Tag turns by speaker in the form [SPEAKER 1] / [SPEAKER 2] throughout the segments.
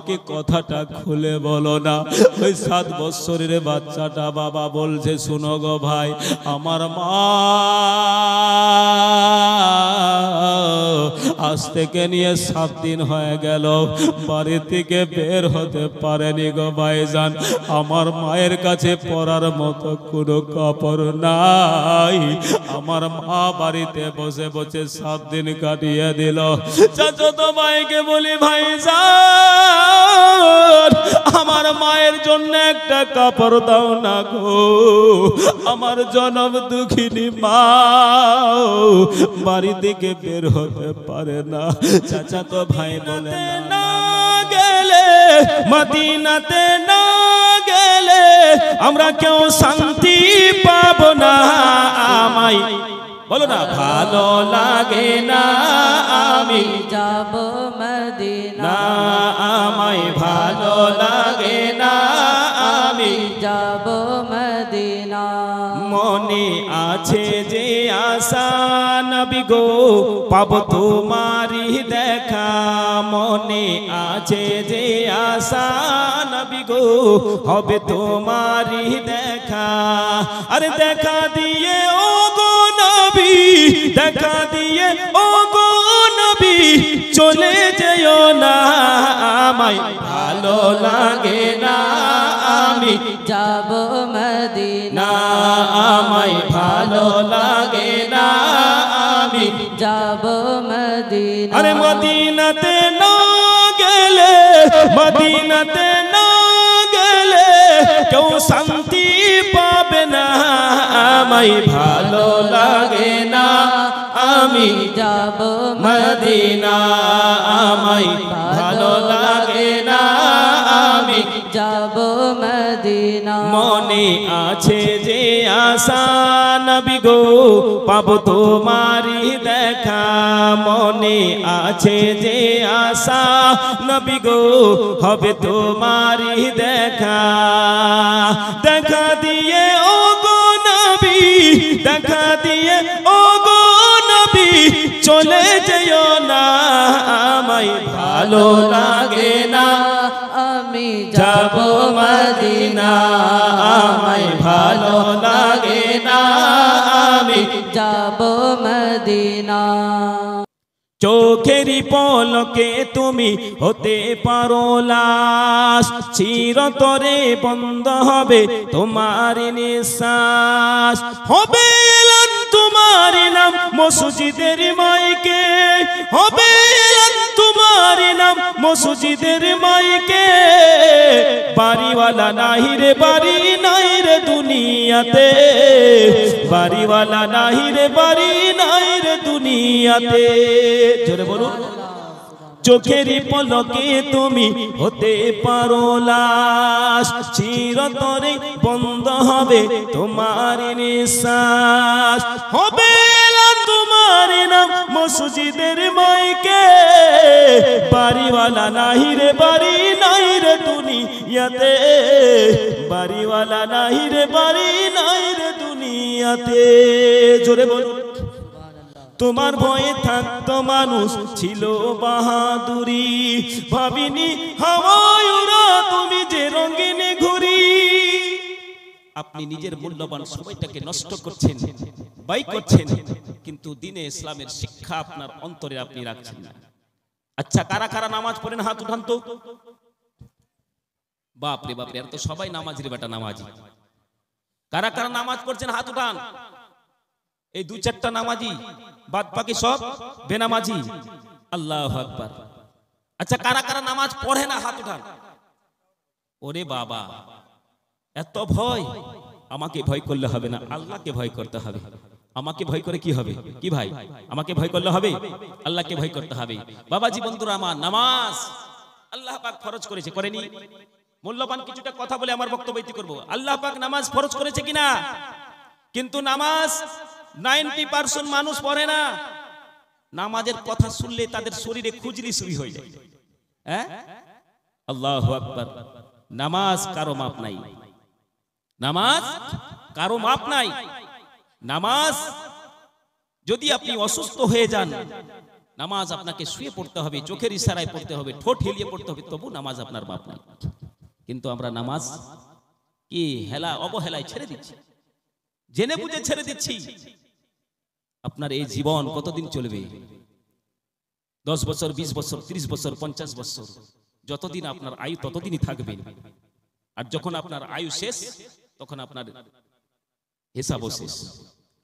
[SPEAKER 1] আমাকে কথাটা খুলে বলো না। ওই 7 বছরের বাচ্চাটা বাবা বলছে, শুনো গো ভাই, আমার মা আজ থেকে নিয়ে 7 দিন হয়ে গেল বাড়ি থেকে বের হতে পারেনি গো ভাইজান। আমার মায়ের কাছে পরার মতো কোনো কাপড় নাই। আমার মা বাড়িতে বসে বসে 7 দিন কাটিয়ে দিল। চাচাতো ভাইকে বলি, ভাইজান আমার মায়ের জন্য একটা কাপড় দাও না গো, আমার জনম দুঃখিনী মা বাড়ি থেকে বের হতে পারে না। চাচাতো ভাই বলে, না গেলে মদিনাতে না গেলে আমরা কেউ শান্তি পাবো না। আমায় বলো না, ভালো লাগে না আমি
[SPEAKER 2] যাব মদিনা,
[SPEAKER 1] আমায় ভালো লাগে না আমি
[SPEAKER 2] যাব মদিনা।
[SPEAKER 1] মনে আছে যে আশা নবী গো পাবো তোমারি দেখা, মনে আছে যে আশা নবী গো হবে তোমারি দেখা। আরে দেখা দিয়ে ও গো নবী, দেখা দিয়ে ও গো নবী চলে যেও না, আমায় ভালো লাগে না আমি
[SPEAKER 2] যাব মদিনা,
[SPEAKER 1] আমায় ভালো লাগে না আমি
[SPEAKER 2] যাব মদিনা।
[SPEAKER 1] আরে মদিনাতে না গেলে, মদিনাতে না গেলে কেউ শান্তি পাবে না, আমায় ভালো লাগে না আমি
[SPEAKER 2] যাব
[SPEAKER 1] মদিনা, আমায় ভালো লাগে না আমি
[SPEAKER 2] যাব মদিনা।
[SPEAKER 1] মনে আছে যে আশা নবী গো পাবো তোমারি দেখা, মনে আছে যে আশা নবী গো হবে তোমারি দেখা। দেখা দিয়ে ও গো নবী, দেখা দিয়ে ও গো নবী চলে যেও না, আমায় ভালো লাগে না
[SPEAKER 2] আমি
[SPEAKER 1] যাব মদিনা, আমায় ভালো লাগে না আমি
[SPEAKER 2] যাব মদিনা।
[SPEAKER 1] চোখেরই পলকে তুমি হতে পারো লাশ, চিরতরে বন্ধ হবে তোমার নিঃশ্বাস। হবে এলান তোমার নাম মসজিদের মাইকে, হবে এলান তোমার নাম মসজিদের মাইকে। বাড়িওয়ালা নাহি রে বাড়ি নাই রে দুনিয়াতে, বাড়িওয়ালা নাহি রে বাড়ি নাই রে দুনিয়াতে। জোরে বলুন। চোখেরই পলকে তুমি হতে পারো লাশ, চিরতরে বন্ধ হবে তোমার নিঃশ্বাস। হবে এলান তোমার নাম মসজিদের মাইকে, বাড়িওয়ালা নাহি রে বাড়ি নাই রে দুনিয়াতে, বাড়িওয়ালা নাহি রে বাড়ি নাই রে দুনিয়াতে। জোরে বলুন। তোমার ভয়ে থাকতো মানুষ ছিল বাহাদুরি, ভাবিনি হাওয়ায় ওরা তুমি যে রঙিনে ঘুরি। আপনি নিজের মূল্যবান সময়টাকে নষ্ট করছেন, ব্যয় করছেন, কিন্তু দিনে ইসলামের শিক্ষা আপনার অন্তরে আপনি রাখছেন না। আচ্ছা, কারা কারা নামাজ পড়েন হাত উঠান তো। বাপ রে বাপ, এর তো সবাই নামাজের বেটা নামাজি। কারা কারা নামাজ পড়ছেন হাত উঠান। এই 2-4টা নামাজি, বাদ বাকি সব বেনামাজি। আল্লাহু আকবার। আচ্ছা, কারা কারা নামাজ পড়ে না হাত উঠান। ওরে বাবা, এত ভয়। আমাকে ভয় করলে হবে না, আল্লাহকে ভয় করতে হবে। আমাকে ভয় করে কি হবে? কি ভাই, আমাকে ভয় করলে হবে? আল্লাহকে ভয় করতে হবে। বাবাজি বন্ধুরা আমার, নামাজ আল্লাহ পাক ফরজ করেছে, করেনি? মূল্যবান কিছুটা কথা বলে আমার বক্তব্য ইতি করব। আল্লাহ পাক নামাজ ফরজ করেছে কিনা? কিন্তু নামাজ 90% মানুষ পড়ে না। নামাজের কথা শুনলে তাদের শরীরে খুজলি শুরু হয়ে যায়। হ্যাঁ, আল্লাহু আকবার। নামাজ কারো মাপ নাই, নামাজ কারো মাপ নাই। নামাজ যদি আপনি অসুস্থ হয়ে যান, নামাজ আপনাকে শুয়ে পড়তে হবে, চোখের ইশারায় পড়তে হবে, ঠোঁট হিলিয়ে পড়তে হবে, তবু নামাজ আপনার বাপ নাই। কিন্তু আমরা নামাজ কি অবহেলায় ছেড়ে দিচ্ছি, জেনে বুঝে ছেড়ে দিচ্ছি। আপনার এই জীবন কতদিন চলবে? 10 বছর, 20 বছর, 30 বছর, 50 বছর, যতদিন আপনার আয়ু ততদিনই থাকবে। আর যখন আপনার আয়ু শেষ, তখন আপনার হিসাবও শেষ।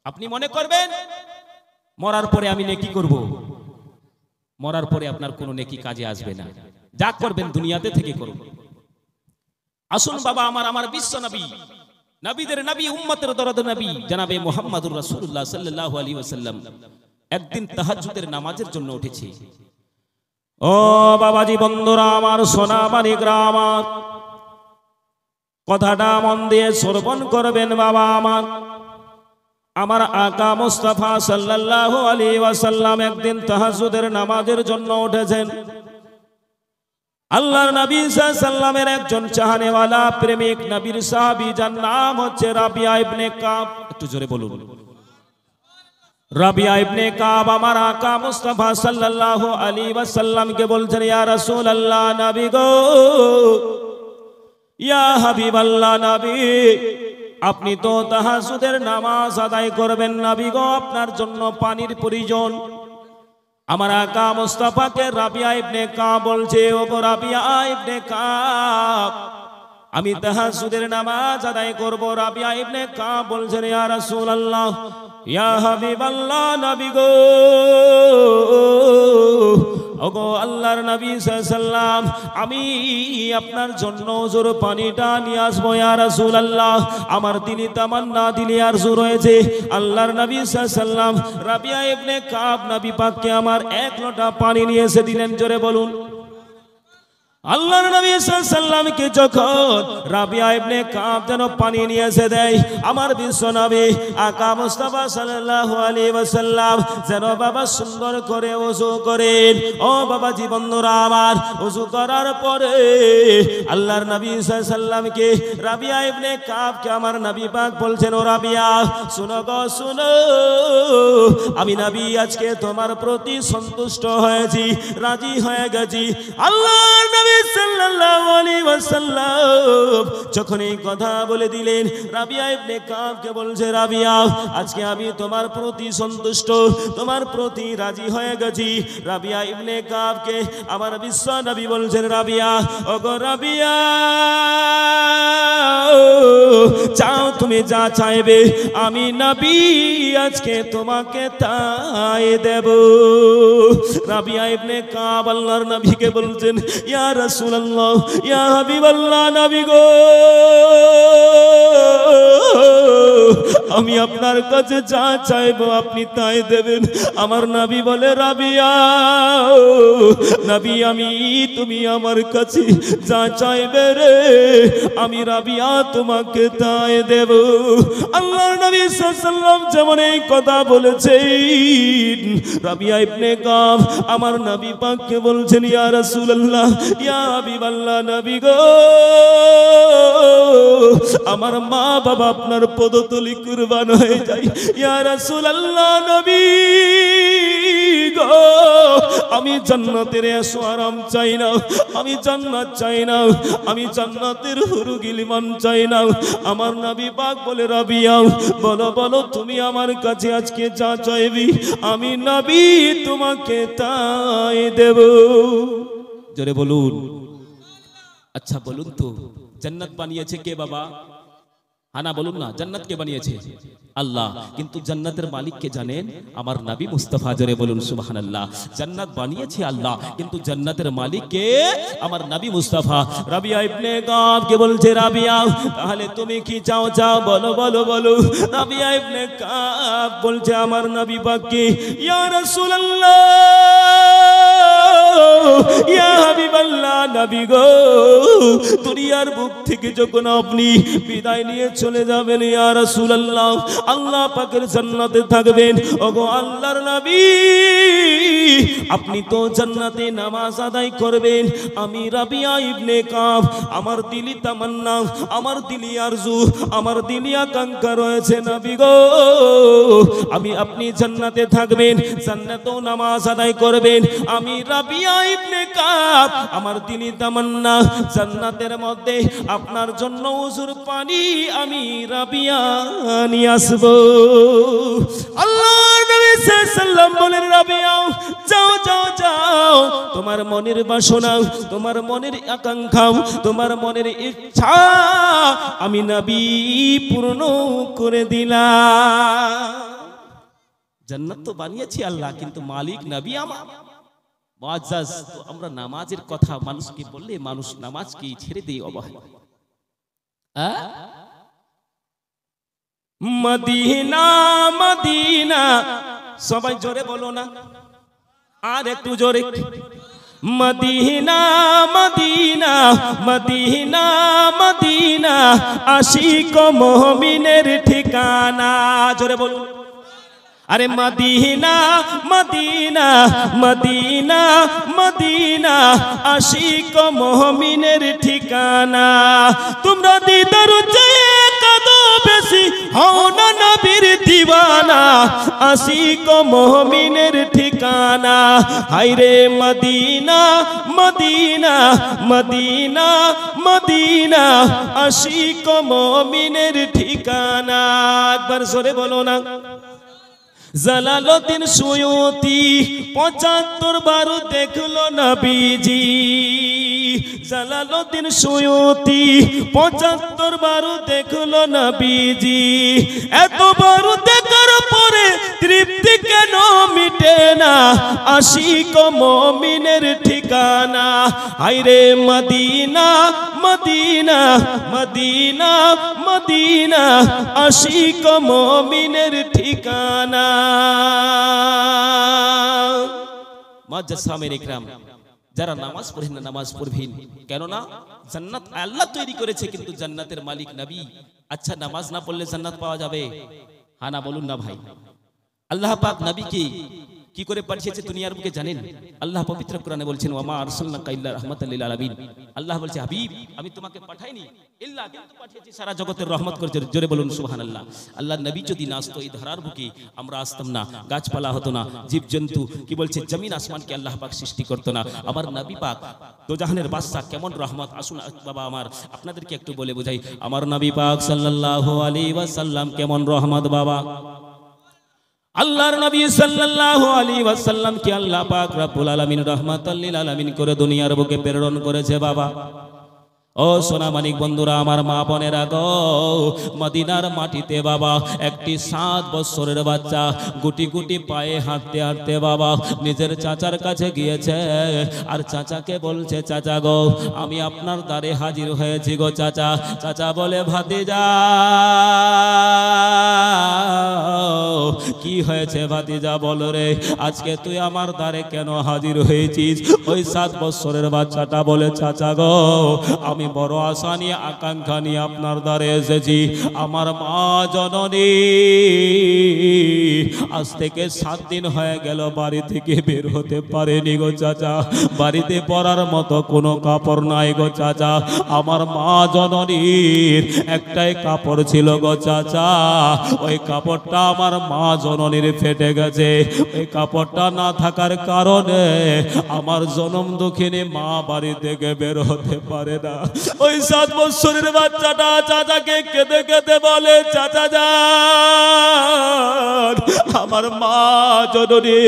[SPEAKER 1] আপনি মনে করবেন মরার পরে আমি নেকি করব, মরার পরে আপনার কোনো নেকি কাজে আসবে না। যা করবেন দুনিয়াতে থেকে করুন। আসুন বাবা, আমার বিশ্ব নবী, নবীদের নবী, উম্মতের দরদ নবী জনাবে মুহাম্মদুর রাসূলুল্লাহ সাল্লাল্লাহু আলাইহি ওয়াসাল্লাম একদিন তাহাজ্জুদের নামাজের জন্য উঠেছে। ও বাবাজি বন্ধুরা আমার, সোনা মানিকরা আমার, কথাটা মন দিয়ে শ্রবণ করবেন বাবা আমার আকা মুস্তাফা সাল্লাল্লাহু আলাইহি ওয়াসাল্লাম একদিন তাহাজ্জুদের নামাজের জন্য উঠেছেন। আল্লাহর নবী সাল্লাল্লাহু আলাইহি ওয়াসাল্লামের একজন চাহনেওয়ালা প্রেমিক নবীর সাহাবী, যার নাম হচ্ছে রাবিয়া ইবনে কাব। একটু জোরে বলুন। রাবিয়া ইবনে কাব আমার আকা মুস্তাফা সাল্লাল্লাহু আলাইহি ওয়াসাল্লামকে বলছেন, ইয়া রাসূলুল্লাহ, নবী গো, ইয়া হাবিবাল্লাহ, নবী আপনি তো তাহাজ্জুদের নামাজ আদায় করবেন, নবী গো আপনার জন্য পানির প্রয়োজন। আমার আকা মুস্তাফাকে রাবিয়া ইবনে কাব বলছে, ও গো রাবিয়া ইবনে কাব, আমি তাহাজ্জুদের নামাজ আদায় করব। রাবিয়া ইবনে কাব বলছেন, ইয়া রাসূলুল্লাহ, ইয়া হাবিবাল্লাহ, নবী গো, ওগো আল্লাহর নবী সাল্লাল্লাহু আলাইহি ওয়াসাল্লাম, আমি আপনার জন্য ওজোর পানিটা নিয়ে আসবো ইয়া রাসূলুল্লাহ। আমার দিলি তামান্না, দিলি আরজু রয়েছে। আল্লাহর নবী সাল্লাল্লাহু আলাইহি ওয়াসাল্লাম রাবিয়া ইবনে কাব নবী পাককে আমার 1 লোটা পানি নিয়ে এসে দিলেন। জোরে বলুন। আল্লাহর নবী সাল্লাল্লাহু আলাইহি ওয়াসাল্লামকে যখন রাবিয়া ইবনে কাব যেন পানি নিয়ে এসে দেয়, আমার বিশ্ব নবী আকা মুস্তাফা সাল্লাল্লাহু আলাইহি ওয়াসাল্লাম যেন বাবা সুন্দর করে ওযু করেন। ও বাবা বন্ধুরা আমার, ওযু করার পরে আল্লাহর নবী সাল্লাল্লাহু আলাইহি ওয়াসাল্লামকে রাবিয়া ইবনে কাবকে আমার নবী পাক বলছেন, ও রাবিয়া শুনো গো শুনো, আমি নবী আজকে তোমার প্রতি সন্তুষ্ট হয়েছি, রাজি হয়ে গেছি। আল্লাহর নবী সাল্লাল্লাহু আলাইহি ওয়াসাল্লাম যখন এই কথা বলে দিলেন, রাবিয়া ইবনে কাবকে বলছে, রাবিয়া আজকে আমি তোমার প্রতি সন্তুষ্ট, তোমার প্রতি রাজি হয়ে গেছি। রাবিয়া ইবনে কাবকে আমার বিশ্ব নবী বলছেন, রাবিয়া ওগো রাবিয়া, চাও তুমি যা চাইবে, আমি নবী আজকে তোমাকে তাই দেব। রাবিয়া ইবনে কাব আল্লাহর নবীকে বলছেন, ইয়া রাসূলুল্লাহ, ইয়া হাবিবাল্লাহ, নবী গো, আমি আপনার কাছে যা চাইবো আপনি তাই দেবেন। আমার নবী বলে, রাবিয়া নবী, তুমি আমার কাছে যা চাইবে রে, আমি রাবিয়া তোমাকে তাই দেব। আল্লাহর নবী সাল্লাল্লাহু আলাইহি ওয়াসাল্লাম যেমন এই কথা বলেছেন, রাবিয়া ইবনে কাব আমার নবী পাককে বলছেন, ইয়া রাসূলুল্লাহ, ইয়া হাবিবাল্লাহ, নবী গো, আমার মা বাবা আপনার পদতলি কুরবান হয়ে যায়। ইয়া রাসূলুল্লাহ, নবী গো, আমি জান্নাতের এসো আরাম চাই না, আমি জান্নাত চাই না, আমি জান্নাতের হুরু গিলিমান চাই না। আমার নবী পাক বলে, রাবিয়া বলো বলো, তুমি আমার কাছে আজকে যা চাইবি আমি নবী তোমাকে তাই দেব। জোরে বলুন। আচ্ছা বলুন তো, জান্নাত বানিয়েছে কে বাবা? হানা বলুন না, জান্নাত কে বানিয়েছে? আল্লাহ। কিন্তু জান্নাতের মালিক কে জানেন? আমার নবী মুস্তাফা। জোরে বলুন সুবহানাল্লাহ। জান্নাত বানিয়েছে আল্লাহ, কিন্তু জান্নাতের মালিক কে? আমার নবী মুস্তাফা। রাবিয়া ইবনে কাব কে বলছে, রাবিয়া তাহলে তুমি কি চাও? চাও বলো বলো বলো। রাবিয়া ইবনে কাব বলছে, আমার নবী পাক কি, ইয়া রাসূলুল্লাহ, ইয়া হাবিবাল্লাহ নবী গো, দুনিয়ার বুক থেকে যখন আপনি বিদায় নিয়ে চলে যাবেন ইয়া রাসূলুল্লাহ, আল্লাহ পাকের জান্নাতে থাকবেন। ওগো আল্লাহর নবী, আপনি তো জান্নাতে নামাজ আদায় করবেন। আমি রাবিয়া ইবনে কাব, আমার দিলি তামান্না, আমার দিলি আরজু, আমার দিলি আকাঙ্ক্ষা রয়েছে নবী গো, আমি আপনি জান্নাতে থাকবেন, জান্নাতেও নামাজ আদায় করবেন। আমি রাবিয়া ইবনে কাব, আমার দিলি তামান্না, জান্নাতের মধ্যে আপনার জন্য উজুর পানি আমি রাবিয়া নিয়ে আসবো। আল্লাহর নবী সাল্লাল্লাহু বলেন, রাবিয়া যাও যাও যাও, তোমার মনের বাসনা, তোমার মনের আকাঙ্ক্ষা, তোমার মনের ইচ্ছা আমি নবী পূর্ণ করে দিলাম। জান্নাত তো বানিয়েছি আল্লাহ, কিন্তু মালিক নবী আমার মুআজ্জাজ। তো আমরা নামাজের কথা মানুষকে বললে মানুষ নামাজকে ছেড়ে দিয়ে অবহেলা। মদিনা মদিনা, সবাই জোরে বলো না, আর একটু জোরে। মদিনা মদিনা মদিনা মদিনা, আশিক মুমিনের ঠিকানা, জোরে বলুন। আরে মদিনা মদিনা মদিনা মদিনা, আশিক মুমিনের ঠিকানা। তোমরা দিদার চেয়ে কাঁদো বেশি, হও না নবীর দিওয়ানা, আশিক মুমিনের ঠিকানা। হায়রে মদিনা মদিনা মদিনা মদিনা, আশিক মুমিনের ঠিকানা। একবার জোরে বলো না। জালালউদ্দিন সুয়ুতি ৭৫ বার দেখলো নবীজি, জালালউদ্দিন সুয়ুতি ৭৫ বার দেখলো নবীজি। এতবার দেখার পরে তৃপ্তি কেন মিটে না, আশিক মুমিনের ঠিকানা। হায়রে মদিনা মদিনা মদিনা মদিনা, আশিক মুমিনের ঠিকানা। মুআজ্জাজ সামির ইকরাম, যারা নামাজ পড়েন না নামাজ পড়বেন, কেননা জান্নাত আল্লাহ তৈরি করেছে, কিন্তু জান্নাতের মালিক নবী। আচ্ছা, নামাজ না পড়লে জান্নাত পাওয়া যাবে? হ্যাঁ না বলুন না ভাই। আল্লাহ পাক নবীকে কি করে পাঠিয়েছে দুনিয়ার বুকে জানেন? আল্লাহ পবিত্র কোরআনে বলছেন, ওয়া মা আরসালনাকা ইল্লা রাহমাতাল লিল আলামিন। আল্লাহ বলছে, হাবিব আমি তোমাকে পাঠাইনি ইল্লা, কিন্তু পাঠিয়েছি সারা জগতের রহমত করে। জোরে বলুন সুবহানাল্লাহ। আল্লাহ নবী যদি না আসতো এই ধরার বুকে, আমরা আসতাম না, গাছপালা হতো না, জীবজন্তু কি বলছে জমিন আসমানকে আল্লাহ পাক সৃষ্টি করতো না। আমার নবী পাক দোজাহানের বাদশা, কেমন রহমত। আসুন বাবা আমার আপনাদেরকে একটু বলে বোঝাই, আমার নবী পাক সাল্লাল্লাহু আলাইহি ওয়াসাল্লাম কেমন রহমত বাবা। আল্লাহর নবী সাল্লাল্লাহু আলাইহি ওয়াসাল্লাম কে আল্লাহ পাক রব্বুল আলামিন রাহমাতাল লিল আলামিন করে দুনিয়ার বুকে প্রেরণ করেছে বাবা। ও সোনা মানিক বন্ধুরা, আমার মা বোনেরা গো, মদিনার মাটিতে বাবা একটি 7 বছরের বাচ্চা গুটি গুটি পায়ে হাঁটতে হাঁটতে বাবা নিজের চাচার কাছে গিয়েছে, আর চাচাকে বলছে, চাচা গো আমি আপনার দ্বারে হাজির হয়েছি গো চাচা। চাচা বলে, ভাতিজা কি হয়েছে ভাতিজা বল রে, আজকে তুই আমার দ্বারে কেন হাজির হয়েছিস? ওই 7 বছরের বাচ্চাটা বলে, চাচা গো আমি বড় আশা নিয়ে আকাঙ্ক্ষা নিয়ে আপনার দ্বারে এসেছি। আমার মা জননী আজ থেকে 7 দিন হয়ে গেল বাড়ি থেকে বের হতে পারেনি গো চাচা। বাড়িতে পরার মতো কোনো কাপড় নাই গো চাচা। আমার মা জননীর একটাই কাপড় ছিল গো চাচা, ওই কাপড়টা আমার মা জননীর ফেটে গেছে। ওই কাপড়টা না থাকার কারণে আমার জনম দুঃখিনী মা বাড়ি থেকে বের হতে পারে না। ওই 7 বছরের বাচ্চাটা চাচাকে কেঁদে কেঁদে বলে, চাচা যান আমার মা জননী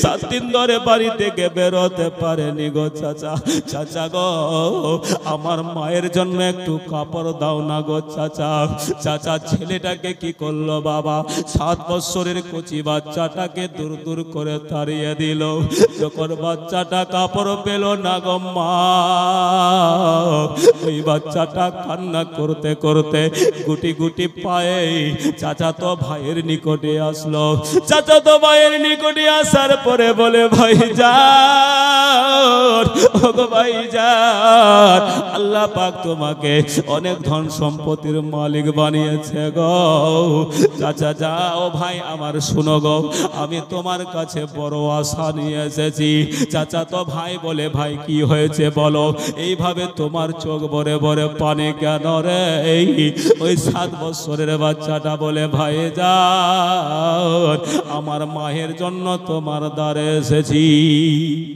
[SPEAKER 1] 7 দিন ধরে বাড়ি থেকে বের হতে পারেনি গো চাচা। চাচা গো আমার মায়ের জন্য একটু কাপড় দাও না গো চাচা। চাচা ছেলেটাকে কি করলো বাবা, 7 বছরের কচি বাচ্চাটাকে দূর দূর করে তাড়িয়ে দিল। যখন বাচ্চাটা কাপড় পেল না গো মা, ওই বাচ্চাটা কান্না করতে করতে গুটি গুটি পায়ে চাচাতো ভাইয়ের নিকটে আসলো। চাচাতো ভাইয়ের নিকটে আসার পরে বলে, ভাইজান, ওগো ভাইজান, আল্লাহ পাক তোমাকে অনেক ধন সম্পত্তির মালিক বানিয়েছে গো। চাচা যাও ভাই আমার, শুনো গো, আমি তোমার কাছে বড় আশা নিয়ে এসেছি। চাচা তো ভাই বলে, ভাই কি হয়েছে বলো, এইভাবে তোমার চোখ ভরে ভরে পানি কেন রে? ওই 7 বছরের বাচ্চাটা বলে, ভাইজান, আমার মায়ের জন্য তোমার দ্বারে এসেছি।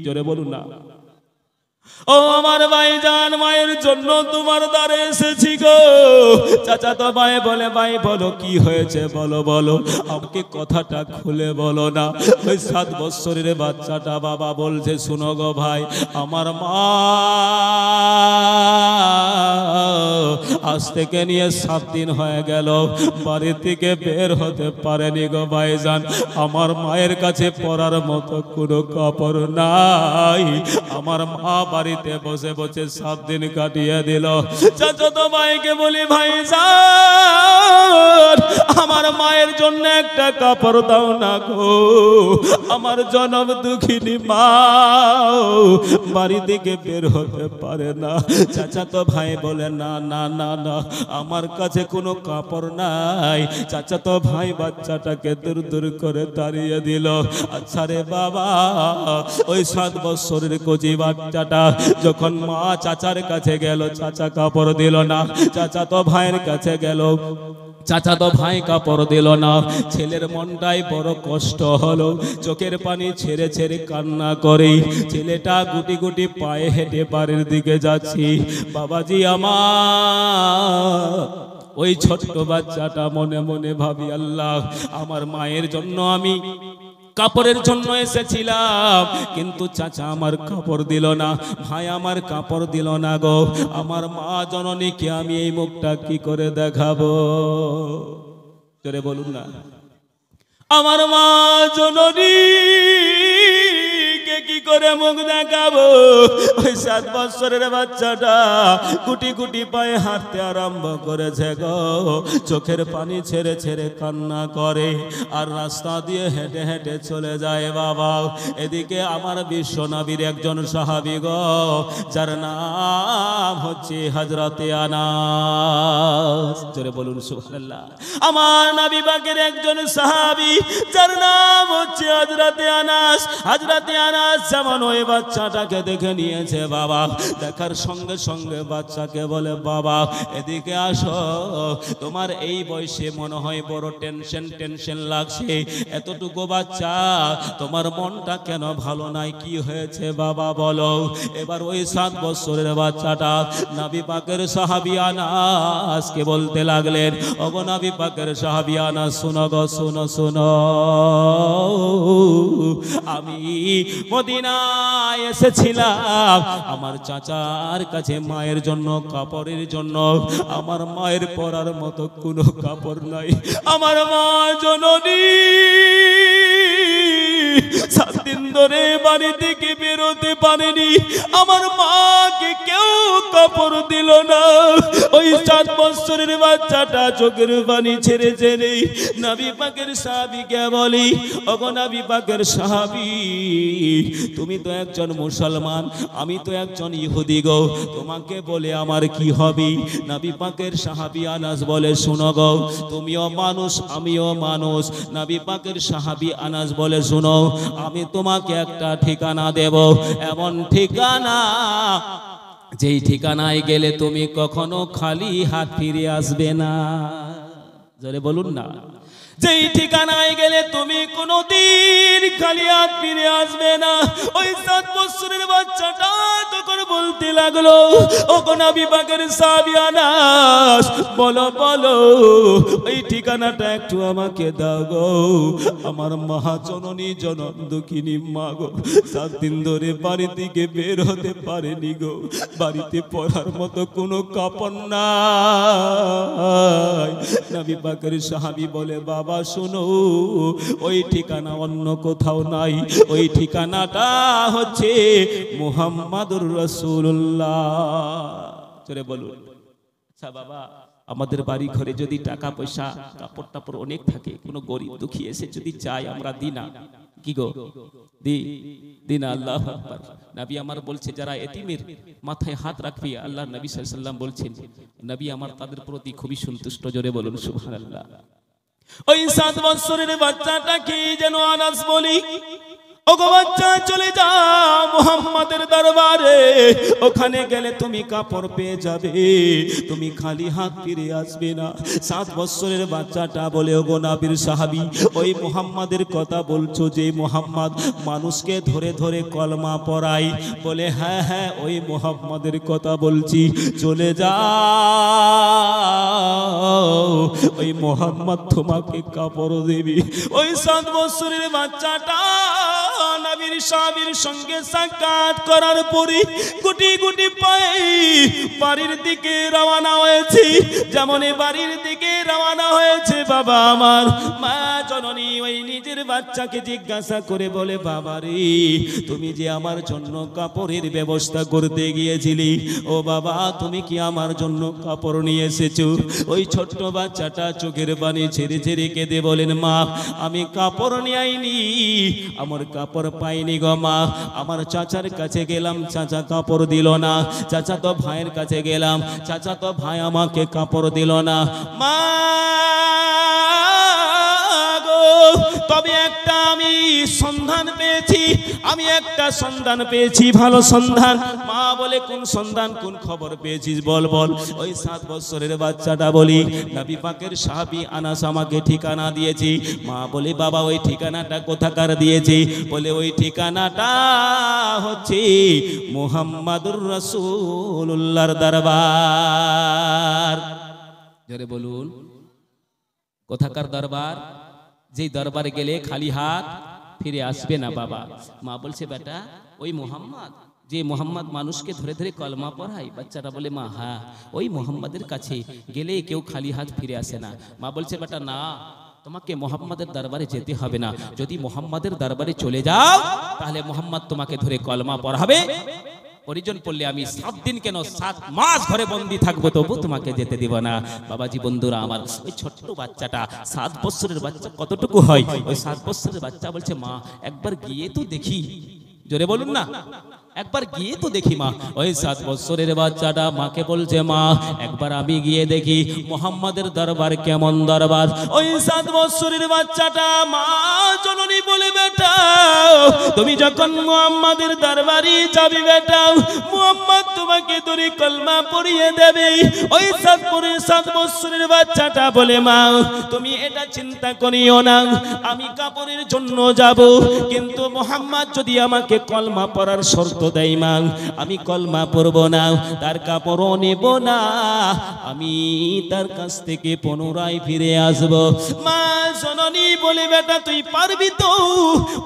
[SPEAKER 1] জোরে বলুন না। ও আমার ভাইজান, মায়ের জন্য তোমার দ্বারে এসেছি গো। চাচা তো ভাই বলে, ভাই বলো কি হয়েছে, বলো বলো, আমাকে কথাটা খুলে বলো না। ওই 7 বছরের বাচ্চাটা বাবা বলছে, শুনো গো ভাই, আমার মা আজ থেকে নিয়ে 7 দিন হয়ে গেল বাড়ি থেকে বের হতে পারেনি গো ভাইজান। আমার মায়ের কাছে পরার মতো কোনো কাপড় নাই। আমার মা বাড়িতে বসে বসে 7 দিন কাটিয়ে দিল। চাচাতো ভাইকে বলি, ভাইজান, আমার মায়ের জন্য একটা কাপড় দাও না গো, আমার জনম দুঃখিনী মা বাড়ি থেকে বের হতে পারে না। চাচাতো ভাই বলে, না না না না, আমার কাছে কোনো কাপড় নাই। চাচাতো ভাই বাচ্চাটাকে দূর দূর করে তাড়িয়ে দিল। আচ্ছা রে বাবা, ওই 7 বছরের কচি বাচ্চাটা যখন মা চাচার কাছে গেল, চাচা কাপড় দিল না। চাচাতো ভাইয়ের কাছে গেল, চাচা তো ভাই কাপড় দিল না। ছেলের মনটাই বড় কষ্ট হলো, চোখের পানি ছেড়ে ছেড়ে কান্না করে ছেলেটা গুটি গুটি পায়ে হেঁটে বাড়ির দিকে যাচ্ছি। বাবাজি আমার, ওই ছোট্ট বাচ্চাটা মনে মনে ভাবি, আল্লাহ, আমার মায়ের জন্য আমি কাপড়ের জন্য এসেছিলাম, কিন্তু চাচা আমার কাপড় দিল না, ভাই আমার কাপড় দিল না গো। আমার মা জননীকে আমি এই মুখটা কি করে দেখাবো? জোরে বলুন না। আমার মা জননী কি করে মুখ দেখাবো? ওই 7 বছরের বাচ্চাটা গুটি গুটি পায়ে হাঁটতে আরম্ভ করেছে গো। চোখের পানি ছেড়ে ছেড়ে কান্না করে আর রাস্তা দিয়ে হেঁটে হেঁটে চলে যায় বাবা। এদিকে আমার বিশ্ব নবীর একজন সাহাবী গো, যার নাম হচ্ছে হযরতে আনাস। জোরে বলুন সুবহানাল্লাহ। আমার নবী পাকের একজন সাহাবী, যার নাম হচ্ছে হযরতে আনাস। হযরতে আনাস যেমন ওই বাচ্চাটাকে দেখে নিয়েছে বাবা, দেখার সঙ্গে সঙ্গে বাচ্চাকে বলে, বাবা এদিকে আসো, তোমার এই বয়সে মনে হয় বড় টেনশন টেনশন লাগছে, এতটুকু বাচ্চা, তোমার মনটা কেন ভালো নাই, কি হয়েছে বাবা বলো? এবার ওই 7 বছরের বাচ্চাটা নবী পাকের সাহাবী আনাসকে বলতে লাগলেন, ওগো নবী পাকের সাহাবী আনাস, শুনো গো, শুনো শুনো, আমি মদিনায় এসেছিলাম আমার চাচার কাছে মায়ের জন্য কাপড়ের জন্য। আমার মায়ের পরার মতো কোনো কাপড় নাই। আমার মা জননী 7 দিন ধরে বাড়ি থেকে বেরোতে পারেনি। আমার মাকে কেউ কাপড় দিল না। ওই 7 বছরের বাচ্চাটা চোখের পানি ছেড়ে ছেড়ে নবী পাকের সাহাবীকে বলি, ওগো নবী পাকের সাহাবী, তুমি তো একজন মুসলমান, আমি তো একজন ইহুদি গো, তোমাকে বলে আমার কি হবে? নবী পাকের সাহাবী আনাস বলে, শুনো গো, তুমিও মানুষ আমিও মানুষ। নবী পাকের সাহাবী আনাস বলে, শুনো, আমি তোমাকে একটা ঠিকানা দেব, এমন ঠিকানা যেই ঠিকানায় গেলে তুমি কখনো খালি হাত ফিরে আসবে না। জোরে বলুন না। যেই ঠিকানায় গেলে তুমি কোনোদিন খালি হাত ফিরে আসবে না। ওই 7 বছরের বাচ্চাটা তখন বলতে লাগলো, ওগো নবী পাকের সাহাবী আনাস, বলো বলো, ওই ঠিকানাটা একটু আমাকে দাও গো। আমার মহাজননী জনম দুঃখিনী মা গো, 7 দিন ধরে বাড়ি থেকে বের হতে পারেনি গো, বাড়িতে পরার মতো কোনো কাপড় নাই। নবী পাকের সাহাবী বলে, বাবা শোনো, ওই ঠিকানা অন্য কোথাও নাই, ওই ঠিকানাটা হচ্ছে মুহাম্মাদুর রাসূলুল্লাহ। জোরে বলুন। আচ্ছা বাবা, আমাদের বাড়ি ঘরে যদি টাকা পয়সা কাপড় টাপড় অনেক থাকে, কোনো গরিব দুঃখী এসে যদি চায়, আমরা দিই না? কি গো, দি না? আল্লাহু আকবার। নবী আমার বলছে যারা এতিমের মাথায় হাত রাখবে, আল্লাহ নবী সাল্লাল্লাহু আলাইহি ওয়াসাল্লাম বলছেন, নবী আমার তাদের প্রতি খুবই সন্তুষ্ট। জোরে বলুন সুবহানাল্লাহ। ওই 7 বছরের বাচ্চাটাকে যেন আনাস বলি, ওগো বাচ্চা চলে যাও মুহাম্মাদের দরবারে, ওখানে গেলে তুমি কাপড় পেয়ে যাবে, তুমি খালি হাত ফিরে আসবে না। 7 বছরের বাচ্চাটা বলে, ওগো নবীর সাহাবী, ওই মুহাম্মাদের কথা বলছো যে মুহাম্মদ মানুষকে ধরে ধরে কলমা পড়ায়? বলে হ্যাঁ হ্যাঁ, ওই মুহাম্মাদের কথা বলছি। চলে যাও, ওই মুহাম্মদ তোমাকে কাপড় দেবে। ওই 7 বছরের বাচ্চাটা নবীর সাহাবীর সঙ্গে সাক্ষাৎ করার পরে গুটি গুটি পায়ে বাড়ির দিকে রওনা হয়েছে। যেমন বাড়ির দিকে রওনা হয়েছে, বাবা আমার মা জননী ওই নিজের বাচ্চাকে জিজ্ঞাসা করে বলে, বাবা রে, তুমি যে আমার জন্য কাপড়ের ব্যবস্থা করতে গিয়েছিলি, ও বাবা তুমি কি আমার জন্য কাপড় নিয়ে এসেছো? ওই ছোট্ট বাচ্চাটা চোখের পানি ছেড়ে ছেড়ে কেঁদে বলেন, মা আমি কাপড় নিয়ে আইনি, আমার কাপড় পাইনি গো মা। আমার চাচার কাছে গেলাম, চাচা কাপড় দিল না। চাচা তো ভাইয়ের কাছে গেলাম, চাচা তো ভাই আমাকে কাপড় দিল না। মা গো, তবে একটা আমি সন্ধান পেয়েছি, আমি একটা সন্ধান পেয়েছি, ভালো সন্ধান। মা বলে, কোন সন্ধান, কোন খবর পেয়েছিস বল বল। ওই 7 বছরের বাচ্চাটা বলি, নবী পাকের সাহাবী আনাস আমাকে ঠিকানা দিয়েছি। মা বলে, বাবা ওই ঠিকানাটা কোথাকার দিয়েছি? বলে ওই ঠিকানাটা হচ্ছে মুহাম্মাদুর রাসূলুল্লাহর দরবার। জোরে বলুন, কোথাকার দরবার? যেই দরবারে গেলে খালি হাত ফিরে আসবে না বাবা। মা বলছে, বেটা ওই মুহাম্মদ, যে মুহাম্মদ মানুষকে ধরে ধরে কলমা পড়ায়। বাচ্চাটা বলে, মা হ্যাঁ, ওই মুহাম্মাদের কাছে গেলে কেউ খালি হাত ফিরে আসে না। মা বলছে, বেটা না, তোমাকে মুহাম্মাদের দরবারে যেতে হবে না। যদি মুহাম্মাদের দরবারে চলে যাও, তাহলে মুহাম্মদ তোমাকে ধরে কলমা পড়াবে। পরিজন পড়লে আমি 7 দিন কেন 7 মাস ঘরে বন্দি থাকবো, তবু তোমাকে যেতে দিব না। বাবাজি বন্ধুরা আমার, ওই ছোট্ট বাচ্চাটা 7 বছরের বাচ্চা কতটুকু হয়? ওই 7 বছরের বাচ্চা বলছে, মা একবার গিয়ে তো দেখি। জোরে বলুন না, একবার গিয়ে তো দেখি মা। ওই 7 বছরের বাচ্চাটা মাকে বলছে, মা একবার আমি গিয়ে দেখি মুহাম্মাদের দরবার কেমন দরবার। ওই 7 বছরের বাচ্চাটা মা জননী বলে, বেটা তুমি যখন মুহাম্মাদের দরবারে যাবে বেটা, মুহাম্মদ তোমাকে ধরে কলমা পড়িয়ে দেবে। ওই 7 বছরের বাচ্চাটা বলে, মা তুমি এটা চিন্তা করিও না, আমি কাপড়ের জন্য যাব, কিন্তু মুহাম্মদ যদি আমাকে কলমা পড়ার শর্ত দেয় মা, আমি কলমা পড়ব না, তার কাপড়ও নেব না, আমি তার কাছ থেকে পুনরায় ফিরে আসব। মা জননী বলে, বেটা তুই পারবি তো?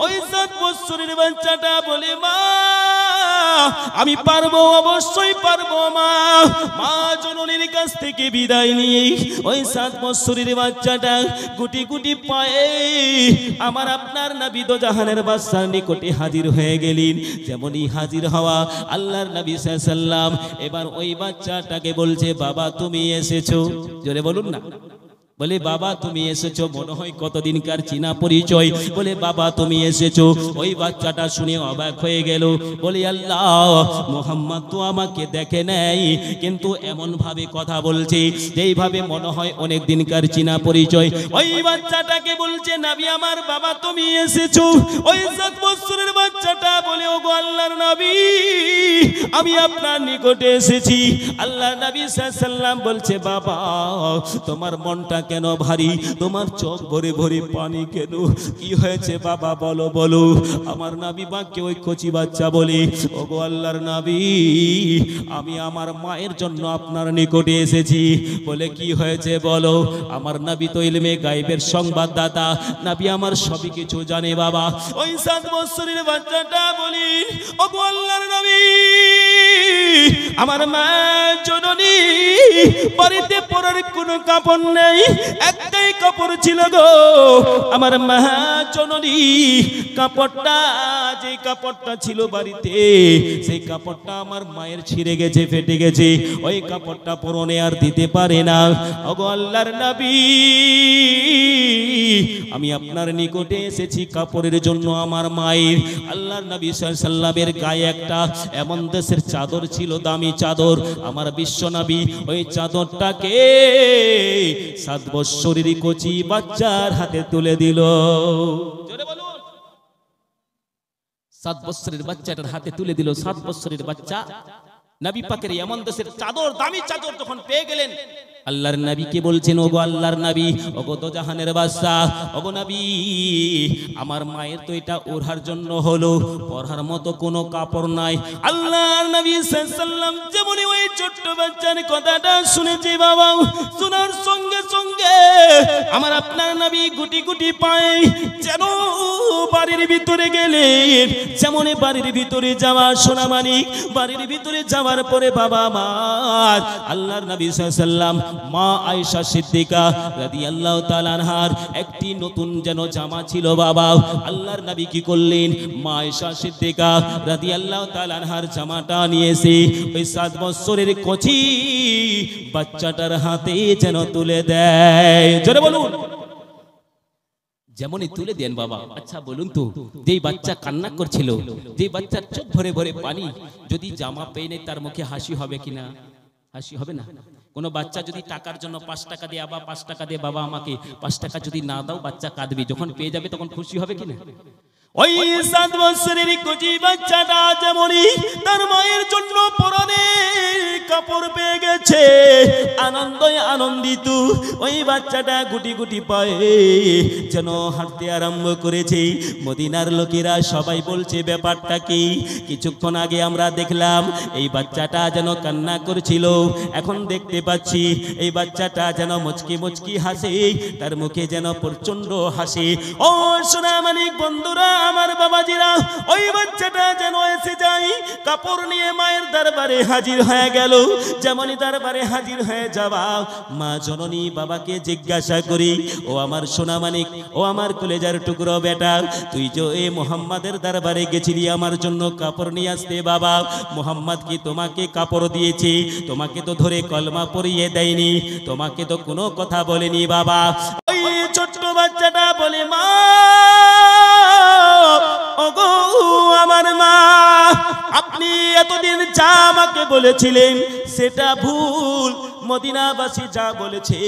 [SPEAKER 1] ওই 7 বছরের বাচ্চাটা বলে, মা আমি পারবো, অবশ্যই পারবো মা। মা জননীর কাছ থেকে বিদায় নিয়ে ওই 7 বছরের বাচ্চাটা গুটি গুটি পায়ে আমার আপনার নবী দো জাহানের বাদশার নিকটে হাজির হয়ে গেলেন। যেমনই হাজির হওয়া আল্লাহর নবী সাল্লাল্লাহু আলাইহি ওয়াসাল্লাম এবার ওই বাচ্চাটাকে বলছে, বাবা তুমি এসেছো। জোরে বলুন না। বলে, বাবা তুমি এসেছো, মনে হয় কতদিনকার চিনা পরিচয়। বলে, বাবা তুমি এসেছো। ওই বাচ্চাটা শুনে অবাক হয়ে গেল। বলে, আল্লাহ, মুহাম্মদ তো আমাকে দেখে নাই, কিন্তু এমন ভাবে কথা বলছে যেইভাবে মনে হয় অনেক দিনকার চিনা পরিচয়। ওই বাচ্চাটাকে বলছে, নবী আমার, বাবা তুমি এসেছো। ওই 7 বছরের বাচ্চাটা বলে, ওগো আল্লাহর নবী, আমি আপনার নিকটে এসেছি। আল্লাহর নবী সাল্লাল্লাহু আলাইহি ওয়াসাল্লাম বলছে, বাবা তোমার মনটা কেন ভারী, তোমার চোখ ভরে ভরে পানি কেন, কি হয়েছে বাবা বলো বলো। আমার নবী বাক্যে ওই কচি বাচ্চা বলে, ওগো আল্লাহর নবী, আমি আমার মায়ের জন্য আপনার নিকটে এসেছি। বলে, কি হয়েছে বলো। আমার নবী তো ইলমে গায়বের সংবাদদাতা, নবী আমার সবই কিছু জানে বাবা। ওই 7 বছরের বাচ্চাটা বলি, ওগো আল্লাহর নবী, আমার মা জননী বাড়িতে পরার কোনো কাপড় নেই, একটাই কাপড় ছিল গো। আমার মা জননী কাপড়টা যে কাপড়টা ছিল বাড়িতে, সেই কাপড়টা আমার মায়ের ছিঁড়ে গেছে, ফেটে গেছে, ওই কাপড়টা পরনে আর দিতে পারে না। ওগো আল্লাহর নবী, আমি আপনার নিকটে এসেছি কাপড়ের জন্য আমার মায়ের। আল্লাহর নবী সাল্লাল্লাহু আলাইহি সাল্লামের গায়ে একটা এমন দেশের চাদর ছিল, দামি চাদর। আমার বিশ্ব নবী ওই চাদরটাকে 7 বছরের কচি বাচ্চার হাতে তুলে দিল। জোরে বলুন। 7 বছরের বাচ্চাটার হাতে তুলে দিল। 7 বছরের বাচ্চা নবী পাকের এমন দেশের চাদর, দামি চাদর যখন পেয়ে গেলেন, আল্লাহর নবীকে বলছেন, ওগো আল্লাহর নবী, ওগো দোজাহানের বাদশা, ওগো নবী, আমার মায়ের তো এটা ওড়ার জন্য হলো, পরার মতো কোনো কাপড় নাই। আল্লাহর নবী সাল্লাল্লাহু আলাইহি সাল্লাম যেমনই ওই ছোট্ট বাচ্চার কথাটা শুনেছি বাবা, শোনার সঙ্গে সঙ্গে আমার আপনার নবী গুটি গুটি পায় যেন বাড়ির ভিতরে গেলেন। যেমন বাড়ির ভিতরে যাওয়া সোনা মানিক, বাড়ির ভিতরে যাওয়ার পরে বাবা আমার আল্লাহর নবী সাল্লাল্লাহু আলাইহি সাল্লাম মা আয়েশা সিদ্দিকা রাদিয়াল্লাহু তাআলা আনহার একটি নতুন যেন জামা ছিল বাবা। আল্লাহর নবী কি করলেন, মা আয়েশা সিদ্দিকা রাদিয়াল্লাহু তাআলা আনহার জামাটা নিয়ে এসে ওই 7 বছরের কচি বাচ্চাটার হাতে যেন তুলে দেয়। জোরে বলুন। যেমনই তুলে দেন বাবা। আচ্ছা বলুন তো, যেই বাচ্চা কান্না করছিল, যেই বাচ্চার চোখ ভরে ভরে পানি, যদি জামা পেয়ে নেয় তার মুখে হাসি হবে কিনা? হাসি হবে না? কোনো বাচ্চা যদি টাকার জন্য 5 টাকা দিয়ে, আবার 5 টাকা দিয়ে বাবা আমাকে 5 টাকা যদি না দাও, বাচ্চা কাঁদবে। যখন পেয়ে যাবে তখন খুশি হবে কিনা? ওই 7 বছরের কচি বাচ্চাটা যেমনই তার মায়ের জন্য পরনে কাপড় পেয়ে গেছে, আনন্দে আনন্দিত ওই বাচ্চাটা গুটি গুটি পায়ে যেন হাঁটতে আরম্ভ করেছে। মদিনার লোকেরা সবাই বলছে ব্যাপারটা কি? কিছুক্ষণ আগে আমরা দেখলাম এই বাচ্চাটা যেন কান্না করছিল, এখন দেখতে পাচ্ছি এই বাচ্চাটা যেন মুচকি মুচকি হাসে, তার মুখে যেন প্রচন্ড হাসি। ও সোনা মানিক বন্ধুরা, আমার বাবাজিরা, ওই বাচ্চাটা যেন এসে যায় কাপড় নিয়ে মায়ের দরবারে হাজির হয়ে গেল। যেমনই দরবারে হাজির হয়ে যাওয়া, মা জননী বাবাকে জিজ্ঞাসা করি, ও আমার সোনা মানিক, ও আমার কলেজার টুকরো বেটা, তুই যে এই মুহাম্মাদের দরবারে গেছিলি আমার জন্য কাপড় নিয়ে আসতে, বাবা মুহাম্মদ কি তোমাকে কাপড় দিয়েছে? তোমাকে তো ধরে কলমা পরিয়ে দেয়নি, তোমাকে তো কোনো কথা বলেনি বাবা। ওই ছোট্ট বাচ্চাটা বলে, মা, ওগো আমার মা, আপনি এতদিন যা আমাকে বলেছিলেন সেটা ভুল, মদিনাবাসী যা বলেছে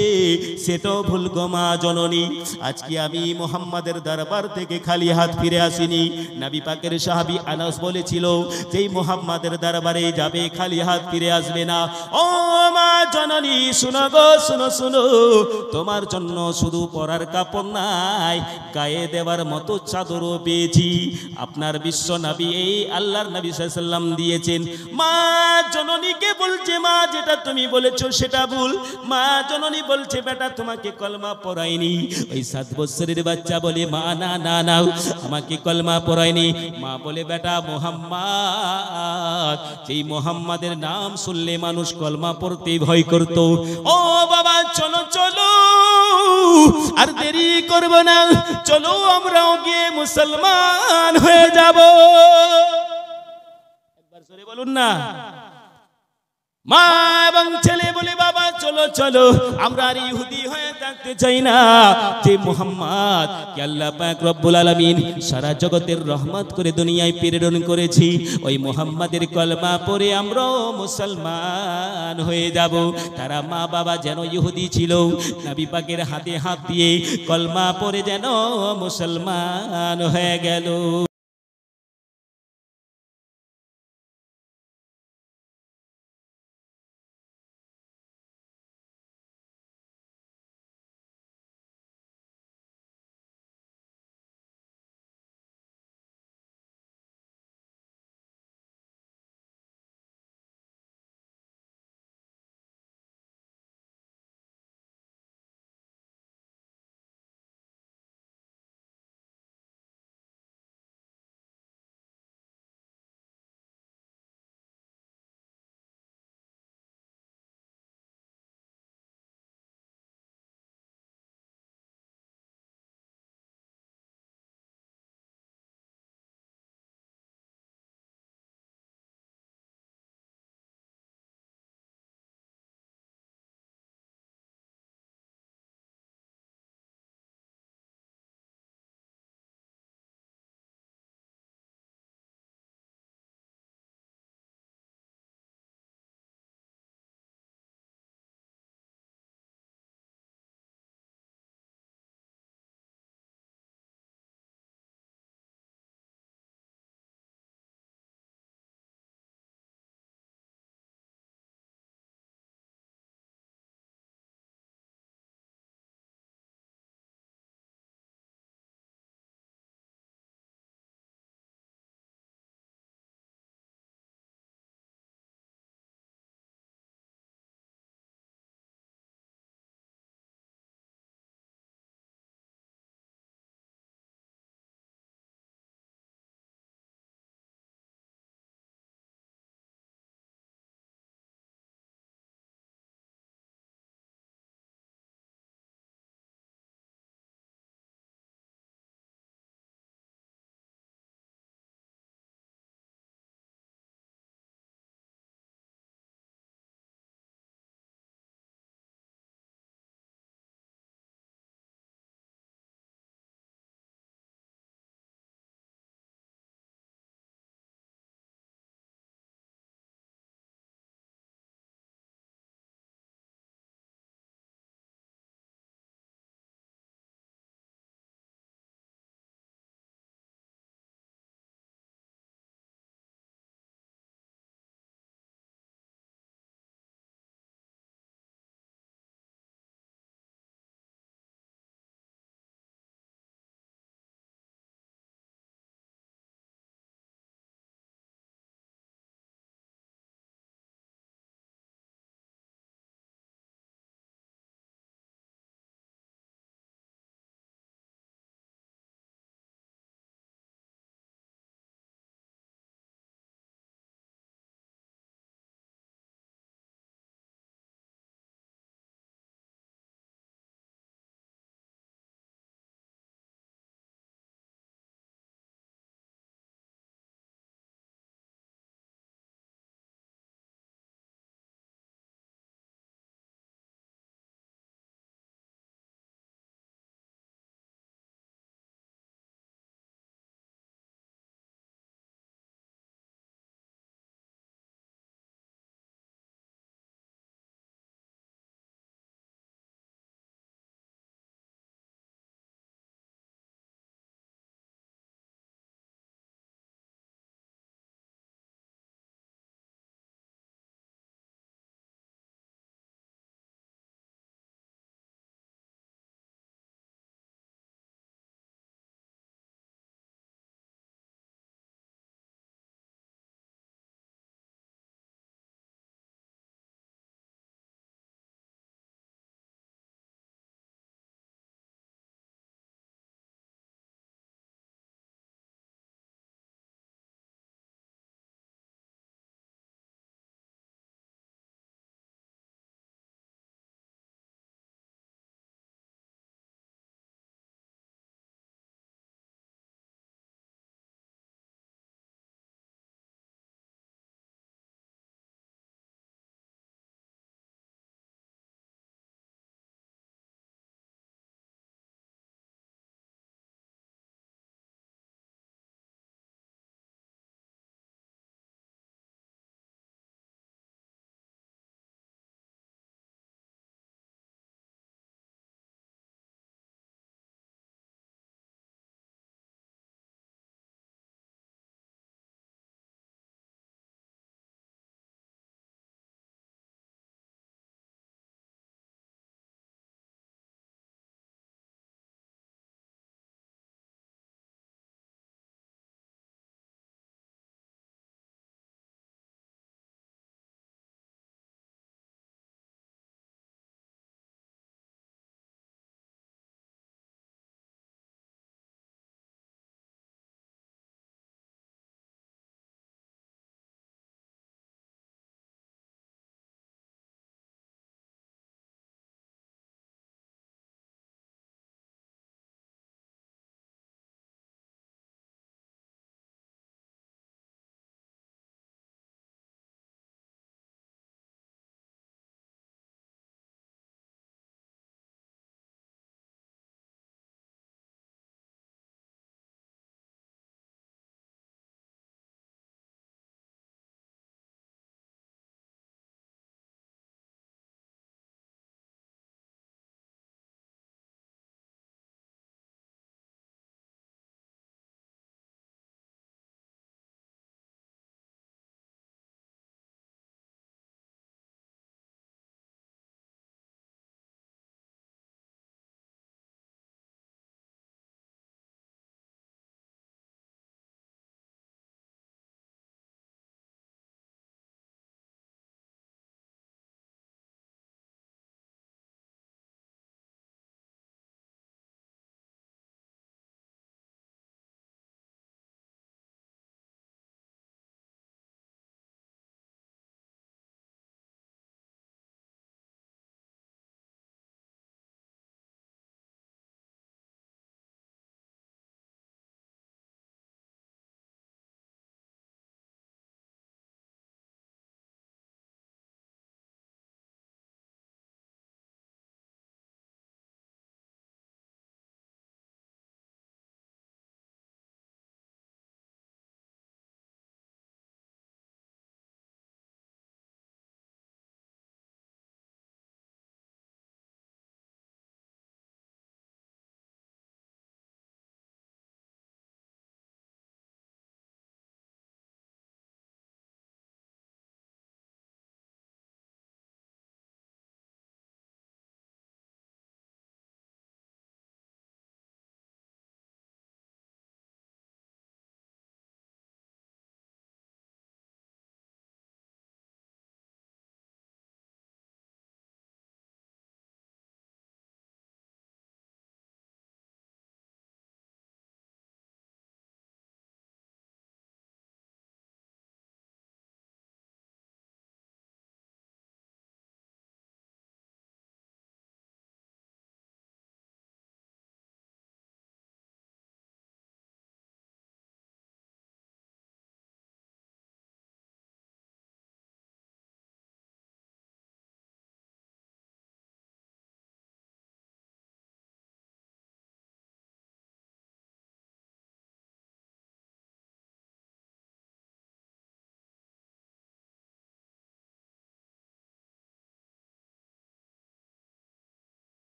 [SPEAKER 1] সেটাও ভুল গো মা জননী। আজকে আমি মুহাম্মাদের দরবার থেকে খালি হাত ফিরে আসিনি। নবী পাকের সাহাবী আনাস বলেছিল, যেই মুহাম্মাদের দরবারে যাবে খালি হাত ফিরে আসবে না। ও মা জননী, শুনো গো, শুনো শুনো, তোমার জন্য শুধু পরার কাপড় নাই, গায়ে দেওয়ার মতো চাদরও পেয়েছি। আপনার বিশ্ব নবী এই আল্লাহর নবী সাল্লাল্লাহু আলাইহি সাল্লাম দিয়েছেন। মা জননীকে বলছে, মা যেটা তুমি বলেছো সেটা ভুল। মা জননী বলছে, বেটা তোমাকে কলমা পড়ায়নি। ওই 7 বছরের বাচ্চা বলে, মা না না না, আমাকে কলমা পড়ায়নি। মা বলে, বেটা মুহাম্মদ, সেই মুহাম্মাদের নাম শুনলে মানুষ কলমা পড়তে ভয় করত। ও বাবা, চলো চলো, আর দেরি করব না, চলো আমরাও গিয়ে মুসলমান হয়ে যাব। একবার জোরে বলুন না। মা এবং ছেলে বলে, বাবা চলো চলো, আমরা আর ইহুদি হয়ে থাকতে চাই না। যে মুহাম্মদ কে আল্লাহ পাক রব্বুল আলামিন সারা জগতের রহমত করে দুনিয়ায় প্রেরণ করেছি, ওই মুহাম্মাদের কলমা পড়ে আমরাও মুসলমান হয়ে যাব। তারা মা বাবা যেন ইহুদি ছিল, নবী পাকের হাতে হাত দিয়ে কলমা পড়ে যেন মুসলমান হয়ে গেল।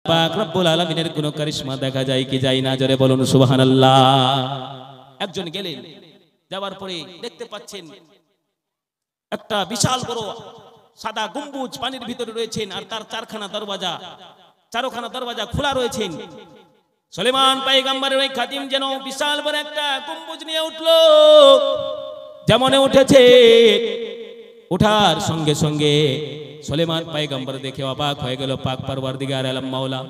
[SPEAKER 1] পাক রব্বুল আলামিনের কোন কারিশমা দেখা যায় কি যায় না, জোরে বলুন সুবহানাল্লাহ। একজন গেলেন, যাওয়ার পরে দেখতে পাচ্ছেন একটা বিশাল বড় সাদা গম্বুজ পানির ভিতরে রয়েছেন, আর তার চারখানা দরওয়াজা খোলা রয়েছেন। সুলাইমান পয়গম্বরের ওই খাদিম যেন বিশাল বড় একটা গম্বুজ নিয়ে উঠলো। যেমন উঠেছে, উঠার সঙ্গে সঙ্গে সুলাইমান পয়গম্বর দেখে অবাক হয়ে গেল। পাক পরওয়ারদিগার আলম মাওলা,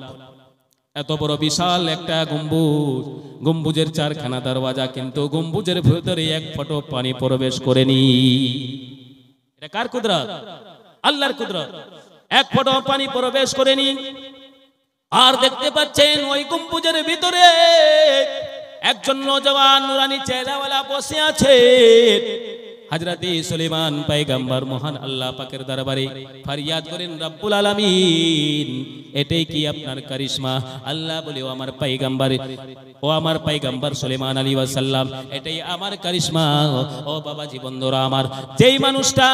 [SPEAKER 1] এত বড় বিশাল একটা গম্বুজ, গম্বুজের চারখানা দরওয়াজা, কিন্তু গম্বুজের ভিতরে এক ফোঁটা পানি প্রবেশ করেনি। এটা কার কুদরত? আল্লাহর কুদরত। এক ফোঁটা পানি প্রবেশ করেনি। আর দেখতে পাচ্ছেন ওই গম্বুজের ভিতরে একজন নওজওয়ান নুরানি চেহারাওয়ালা বসে আছে। হযরত সুলাইমান পয়গম্বর মহান আল্লাহ পাকের দরবারে ফরিয়াদ করেন, রব্বুল আলামিন, এটাই কি আপনার কারিশমা? আল্লাহ বলে, ও আমার পয়গম্বর সুলাইমান আলাইহিস সালাম, এটাই আমার কারিশমা। ও বাবাজি বন্ধুরা আমার, যেই মানুষটা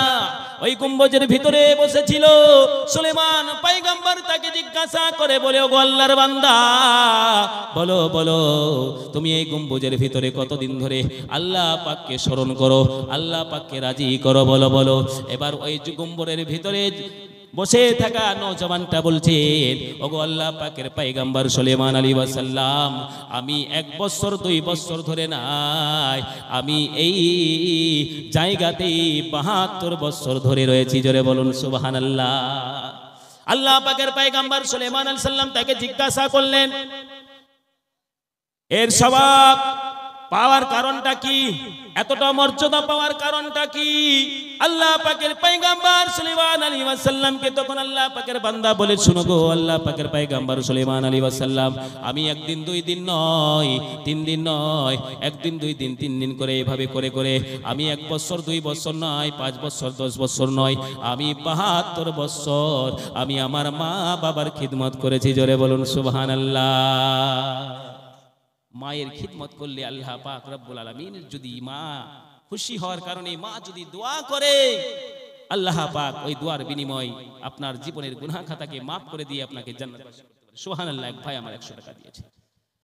[SPEAKER 1] ওই গম্বুজের ভিতরে বসেছিল, সুলাইমান পয়গম্বর তাকে জিজ্ঞাসা করে বলে, ও আল্লাহর বান্দা, বলো বলো, তুমি এই গম্বুজের ভিতরে কতদিন ধরে আল্লাহ পাককে স্মরণ করো, আল্লাহ পাককে রাজি করো, বলো বলো। এবার ওই গম্বুজের ভিতরে বসে থাকা নওজওয়ানটা বলছেন, ওগো আল্লাহ পাকের পয়গম্বর সুলাইমান আলাইহিস সালাম, আমি 1 বছর 2 বছর ধরে নাই, আমি এই জায়গাতেই 72 বছর ধরে রয়েছি, জোরে বলুন সুবহানাল্লাহ। আল্লাহ পাকের পয়গম্বর সুলাইমান আলাইহিস সালাম তাকে জিজ্ঞাসা করলেন, এর সওয়াব পাওয়ার কারণটা কি? এতটা মর্যাদা পাওয়ার কারণটা কি? আল্লাহ পাকের পয়গম্বর সুলাইমান আলাইহিস সালামকে তখন আল্লাহ পাকের বান্দা বলে, শুনো গো আল্লাহ পাকের পয়গম্বর সুলাইমান আলাইহিস সালাম, আমি 1 দিন 2 দিন নয়, 3 দিন নয়, 1 দিন 2 দিন 3 দিন করে এইভাবে করে করে আমি 1 বছর 2 বছর নয়, 5 বছর 10 বছর নয়, আমি 72 বছর আমি আমার মা বাবার খিদমত করেছি, জোরে বলুন সুবহানাল্লাহ। মায়ের খিদমত করলে আল্লাহ পাক রব্বুল আলামিন, যদি মা খুশি হওয়ার কারণে মা যদি দোয়া করে, আল্লাহ পাক ওই দোয়ার বিনিময় আপনার জীবনের গুনাহ খাতাকে মাফ করে দিয়ে আপনাকে জান্নাত বাসী করতে পারে। সুবহানাল্লাহ। এক ভাই আমার 100 টাকা দিয়েছে।